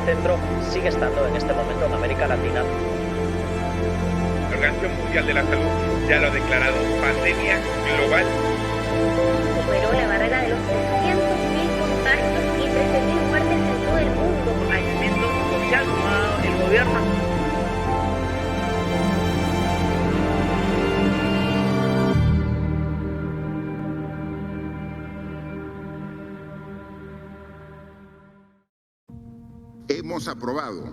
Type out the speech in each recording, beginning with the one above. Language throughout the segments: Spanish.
epicentro sigue estando en este momento en América Latina. La Organización Mundial de la Salud ya lo ha declarado pandemia global. Superó la barrera de los 300.000 contagios y 13.000 muertes en todo el mundo. Aislamiento social tomado el gobierno. Hemos aprobado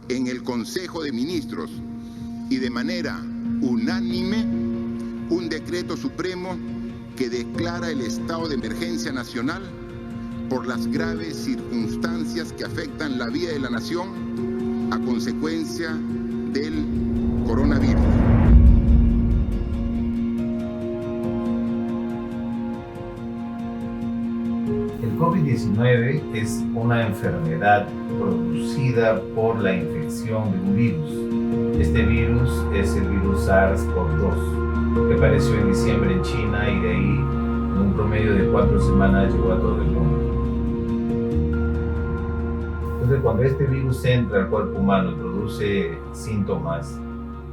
en el Consejo de Ministros y de manera unánime un decreto supremo que declara el estado de emergencia nacional por las graves circunstancias que afectan la vida de la nación a consecuencia del coronavirus. El COVID-19 es una enfermedad producida por la infección de un virus. Este virus es el virus SARS-CoV-2, que apareció en diciembre en China y de ahí, en un promedio de 4 semanas, llegó a todo el mundo. Entonces, cuando este virus entra al cuerpo humano y produce síntomas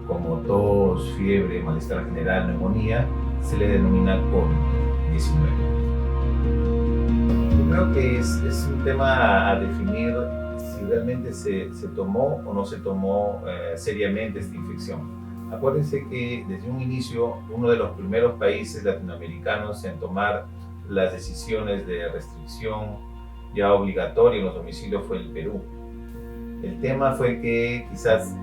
como tos, fiebre, malestar general, neumonía, se le denomina COVID-19. Creo que es un tema a definir si realmente se tomó o no se tomó seriamente esta infección. Acuérdense que desde un inicio, uno de los primeros países latinoamericanos en tomar las decisiones de restricción ya obligatoria en los domicilios fue el Perú. El tema fue que quizás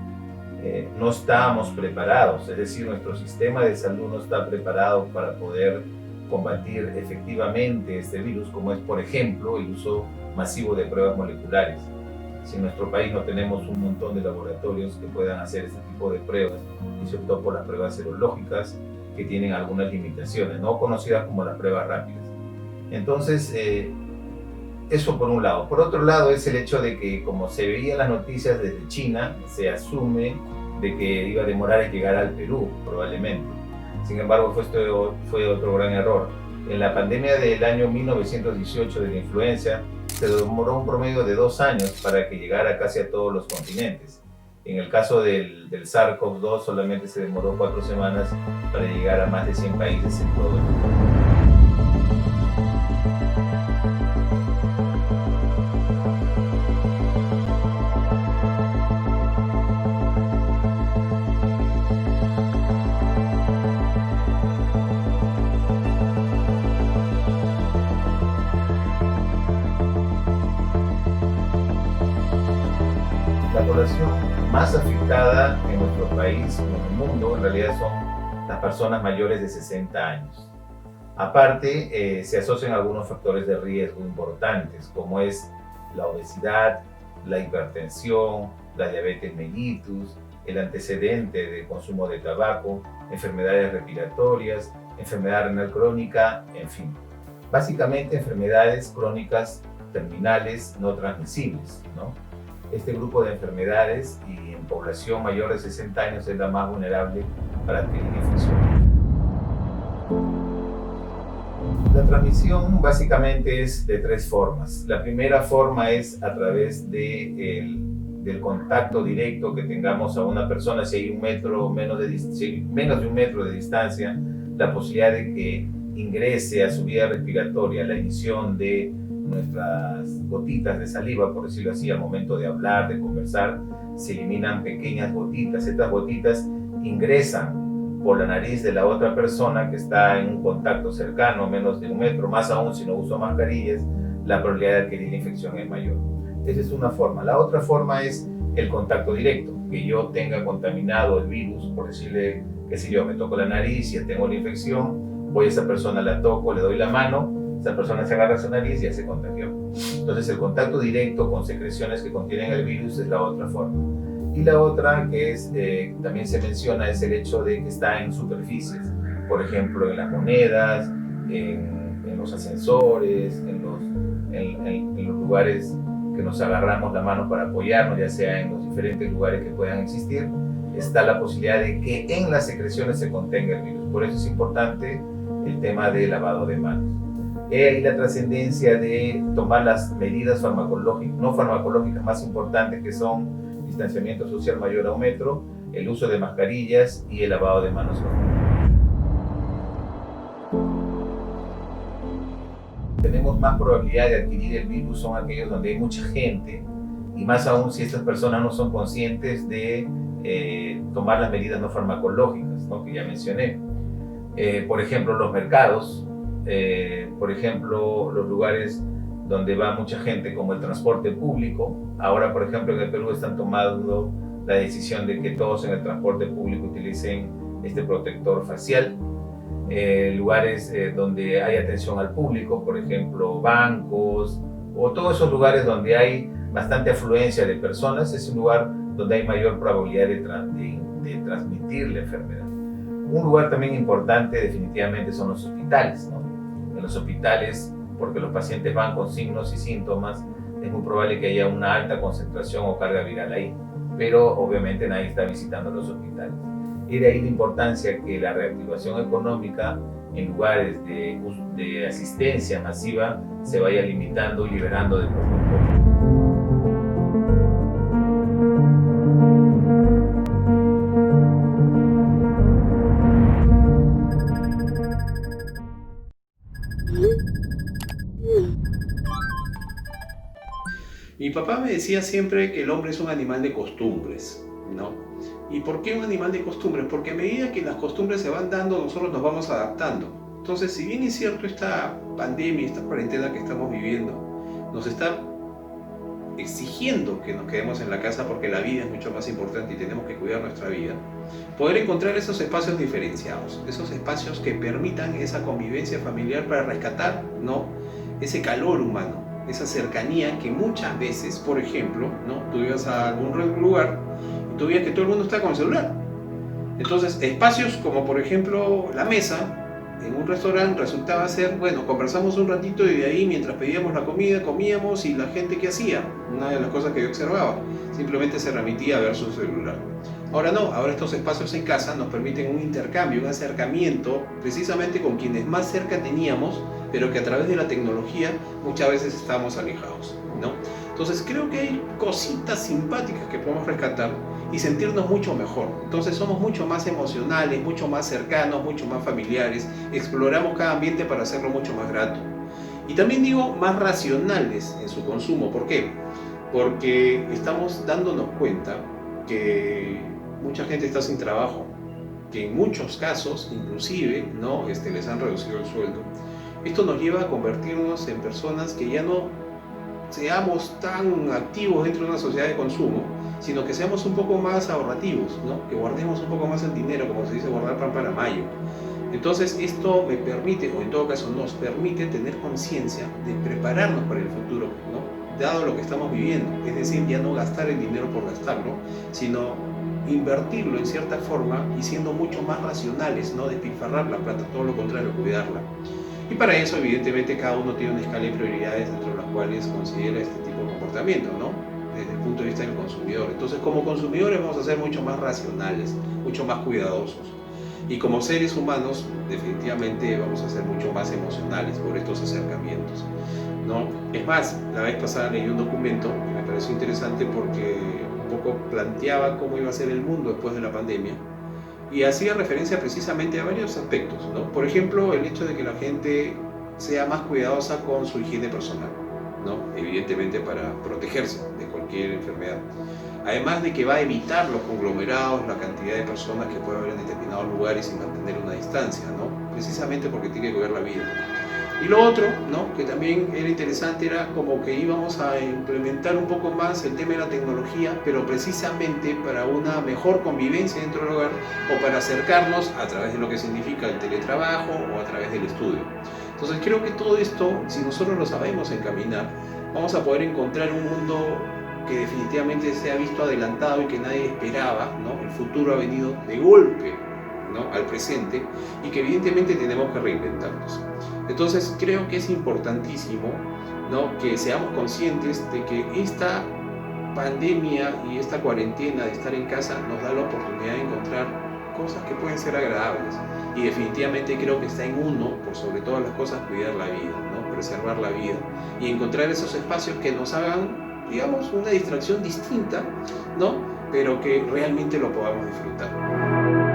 no estábamos preparados, es decir, nuestro sistema de salud no está preparado para poder combatir efectivamente este virus, como es, por ejemplo, el uso masivo de pruebas moleculares. Si en nuestro país no tenemos un montón de laboratorios que puedan hacer este tipo de pruebas, y se optó por las pruebas serológicas, que tienen algunas limitaciones, no conocidas como las pruebas rápidas. Entonces, eso por un lado. Por otro lado, es el hecho de que, como se veía en las noticias desde China, se asume de que iba a demorar en llegar al Perú, probablemente. Sin embargo, fue otro gran error. En la pandemia del año 1918 de la influenza, se demoró un promedio de 2 años para que llegara casi a todos los continentes. En el caso del SARS-CoV-2 solamente se demoró 4 semanas para llegar a más de 100 países en todo el mundo. La población más afectada en nuestro país, en el mundo, en realidad son las personas mayores de 60 años. Aparte, se asocian algunos factores de riesgo importantes, como es la obesidad, la hipertensión, la diabetes mellitus, el antecedente de consumo de tabaco, enfermedades respiratorias, enfermedad renal crónica, en fin. Básicamente enfermedades crónicas terminales no transmisibles, ¿no? Este grupo de enfermedades y en población mayor de 60 años es la más vulnerable para adquirir infección. La transmisión básicamente es de 3 formas. La primera forma es a través del contacto directo que tengamos a una persona, si hay menos de un metro de distancia, la posibilidad de que ingrese a su vía respiratoria la emisión de nuestras gotitas de saliva, por decirlo así, al momento de hablar, de conversar, se eliminan pequeñas gotitas. Estas gotitas ingresan por la nariz de la otra persona que está en un contacto cercano, menos de un metro, más aún si no uso mascarillas, la probabilidad de adquirir la infección es mayor. Esa es una forma. La otra forma es el contacto directo, que yo tenga contaminado el virus, por decirle, qué sé yo, me toco la nariz, ya tengo la infección, voy a esa persona, la toco, le doy la mano, esa persona se agarra su nariz y ya se contagió. Entonces el contacto directo con secreciones que contienen el virus es la otra forma. Y la otra que es, también se menciona, es el hecho de que está en superficies, por ejemplo en las monedas, en los ascensores, en los lugares que nos agarramos la mano para apoyarnos, ya sea en los diferentes lugares que puedan existir, está la posibilidad de que en las secreciones se contenga el virus. Por eso es importante el tema del lavado de manos. He ahí la trascendencia de tomar las medidas farmacológicas, no farmacológicas más importantes, que son distanciamiento social mayor a 1 metro, el uso de mascarillas y el lavado de manos. Tenemos más probabilidad de adquirir el virus son aquellos donde hay mucha gente, y más aún si estas personas no son conscientes de tomar las medidas no farmacológicas, ¿no?, que ya mencioné. Por ejemplo, los mercados, por ejemplo, los lugares donde va mucha gente, como el transporte público. Ahora, por ejemplo, en el Perú están tomando la decisión de que todos en el transporte público utilicen este protector facial. Lugares donde hay atención al público, por ejemplo, bancos, o todos esos lugares donde hay bastante afluencia de personas, es un lugar donde hay mayor probabilidad de transmitir la enfermedad. Un lugar también importante definitivamente son los hospitales, ¿no? En los hospitales, porque los pacientes van con signos y síntomas, es muy probable que haya una alta concentración o carga viral ahí, pero obviamente nadie está visitando los hospitales. Y de ahí la importancia que la reactivación económica en lugares de asistencia masiva se vaya limitando y liberando de poco a poco. Mi papá me decía siempre que el hombre es un animal de costumbres, ¿no? ¿Y por qué un animal de costumbres? Porque a medida que las costumbres se van dando, nosotros nos vamos adaptando. Entonces, si bien es cierto, esta pandemia, esta cuarentena que estamos viviendo, nos está exigiendo que nos quedemos en la casa porque la vida es mucho más importante y tenemos que cuidar nuestra vida, poder encontrar esos espacios diferenciados, esos espacios que permitan esa convivencia familiar para rescatar, ¿no?, ese calor humano, esa cercanía que muchas veces, por ejemplo, ¿no?, tú ibas a algún lugar y tú veías que todo el mundo está con el celular. Entonces, espacios como por ejemplo la mesa en un restaurante resultaba ser, bueno, conversamos un ratito y de ahí mientras pedíamos la comida, comíamos, y la gente ¿qué hacía? Una de las cosas que yo observaba, simplemente se remitía a ver su celular. Ahora no, ahora estos espacios en casa nos permiten un intercambio, un acercamiento precisamente con quienes más cerca teníamos, pero que a través de la tecnología muchas veces estamos alejados, ¿no? Entonces creo que hay cositas simpáticas que podemos rescatar y sentirnos mucho mejor. Entonces somos mucho más emocionales, mucho más cercanos, mucho más familiares, exploramos cada ambiente para hacerlo mucho más grato. Y también digo más racionales en su consumo. ¿Por qué? Porque estamos dándonos cuenta que mucha gente está sin trabajo, que en muchos casos inclusive, ¿no?, les han reducido el sueldo. Esto nos lleva a convertirnos en personas que ya no seamos tan activos dentro de una sociedad de consumo, sino que seamos un poco más ahorrativos, ¿no?, que guardemos un poco más el dinero, como se dice, guardar pan para mayo. Entonces esto me permite, o en todo caso nos permite, tener conciencia de prepararnos para el futuro, ¿no?, dado lo que estamos viviendo. Es decir, ya no gastar el dinero por gastarlo, sino invertirlo en cierta forma y siendo mucho más racionales, no despilfarrar la plata, todo lo contrario, cuidarla. Y para eso, evidentemente, cada uno tiene una escala de prioridades dentro de las cuales considera este tipo de comportamiento, ¿no?, desde el punto de vista del consumidor. Entonces, como consumidores vamos a ser mucho más racionales, mucho más cuidadosos. Y como seres humanos, definitivamente vamos a ser mucho más emocionales por estos acercamientos, ¿no? Es más, la vez pasada leí un documento que me pareció interesante porque un poco planteaba cómo iba a ser el mundo después de la pandemia y hacía referencia precisamente a varios aspectos, ¿no? Por ejemplo, el hecho de que la gente sea más cuidadosa con su higiene personal, ¿no?, evidentemente para protegerse de cualquier enfermedad. Además de que va a evitar los conglomerados, la cantidad de personas que puede haber en determinados lugares y mantener una distancia, ¿no?, precisamente porque tiene que cuidar la vida. Y lo otro, ¿no?, que también era interesante, era como que íbamos a implementar un poco más el tema de la tecnología, pero precisamente para una mejor convivencia dentro del hogar o para acercarnos a través de lo que significa el teletrabajo o a través del estudio. Entonces creo que todo esto, si nosotros lo sabemos encaminar, vamos a poder encontrar un mundo que definitivamente se ha visto adelantado y que nadie esperaba, ¿no? El futuro ha venido de golpe, ¿no?, al presente, y que evidentemente tenemos que reinventarnos. Entonces creo que es importantísimo, ¿no?, que seamos conscientes de que esta pandemia y esta cuarentena de estar en casa nos da la oportunidad de encontrar cosas que pueden ser agradables. Y definitivamente creo que está en uno, por sobre todas las cosas, cuidar la vida, ¿no? Preservar la vida y encontrar esos espacios que nos hagan, digamos, una distracción distinta, ¿no? Pero que realmente lo podamos disfrutar.